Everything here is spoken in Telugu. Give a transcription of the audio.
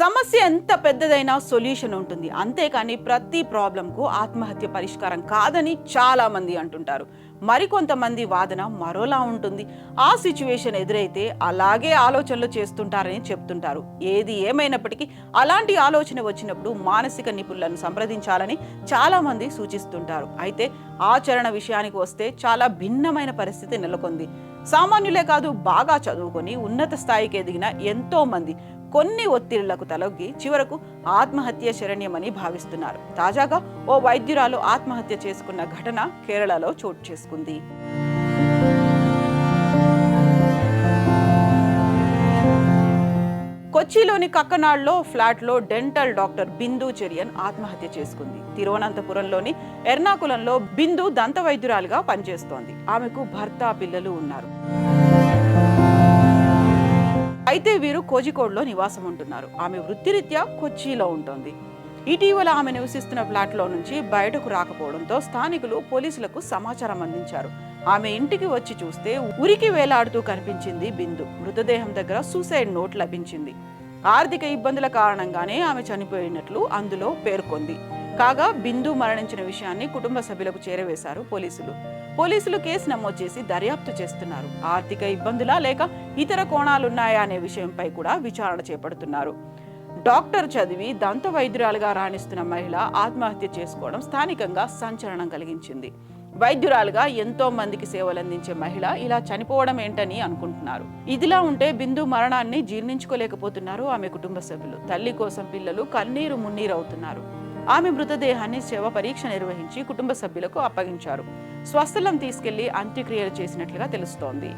సమస్య ఎంత పెద్దదైనా సొల్యూషన్ ఉంటుంది, అంతేకాని ప్రతి ప్రాబ్లంకు ఆత్మహత్య పరిష్కారం కాదని చాలా మంది అంటుంటారు. మరికొంతమంది వాదన మరోలా ఉంటుంది. ఆ సిచ్యువేషన్ ఎదురైతే అలాగే ఆలోచనలు చేస్తుంటారని చెప్తుంటారు. ఏది ఏమైనప్పటికీ అలాంటి ఆలోచన వచ్చినప్పుడు మానసిక నిపుణులను సంప్రదించాలని చాలా మంది సూచిస్తుంటారు. అయితే ఆచరణ విషయానికి వస్తే చాలా భిన్నమైన పరిస్థితి నెలకొంది. సామాన్యులే కాదు, బాగా చదువుకొని ఉన్నత స్థాయికి ఎదిగిన ఎంతో మంది కొన్ని ఒత్తిళ్లకు తలొగ్గి చివరకు ఆత్మహత్య శరణ్యమని భావిస్తున్నారు. తాజాగా ఓ వైద్యురాలు ఆత్మహత్య చేసుకున్న ఘటన కేరళలో చోటు చేసుకుంది. కొచ్చిలోని కక్కనాడ్లో ఫ్లాట్లో డెంటల్ డాక్టర్ బిందు చెరియన్ ఆత్మహత్య చేసుకుంది. తిరువనంతపురంలోని ఎర్నాకులంలో బిందు దంత వైద్యురాలుగా పనిచేస్తోంది. ఆమెకు భర్త, పిల్లలు ఉన్నారు. అయితే వీరు కోజికోడ్లో నివాసం ఉంటున్నారు. ఆమె వృత్తిరీత్యా కొచ్చిలో ఉంటుంది. ఇటీవల ఆమె నివసిస్తున్న ఫ్లాట్లో నుంచి బయటకు రాకపోవడంతో స్థానికులు పోలీసులకు సమాచారం అందించారు. ఆమె ఇంటికి వచ్చి చూస్తే ఉరికి వేలాడుతూ కనిపించింది బిందు. మృతదేహం దగ్గర సూసైడ్ నోట్ లభించింది. ఆర్థిక ఇబ్బందుల కారణంగానే ఆమె చనిపోయినట్లు అందులో పేర్కొంది. కాగా బిందు మరణించిన విషయాన్ని కుటుంబ సభ్యులకు చేరవేశారు పోలీసులు కేసు నమోదు చేసి దర్యాప్తు చేస్తున్నారు. ఆర్థిక ఇబ్బందులా లేక ఇతర కోణాలున్నాయా అనే విషయంపై కూడా విచారణ చేపడుతున్నారు. డాక్టర్ చదివి దంత వైద్యురాలుగా రాణిస్తున్న మహిళ ఆత్మహత్య చేసుకోవడం స్థానికంగా సంచలనం కలిగించింది. వైద్యురాలుగా ఎంతో మందికి సేవలందించే మహిళ ఇలా చనిపోవడం ఏంటని అనుకుంటున్నారు. ఇదిలా ఉంటే బిందు మరణాన్ని జీర్ణించుకోలేకపోతున్నారు ఆమె కుటుంబ సభ్యులు. తల్లి కోసం పిల్లలు కన్నీరు మున్నీరవుతున్నారు. ఆమె మృతదేహాన్ని శవ పరీక్ష నిర్వహించి కుటుంబ సభ్యులకు అప్పగించారు. స్వస్థలం తీసుకెళ్లి అంత్యక్రియలు చేసినట్లుగా తెలుస్తోంది.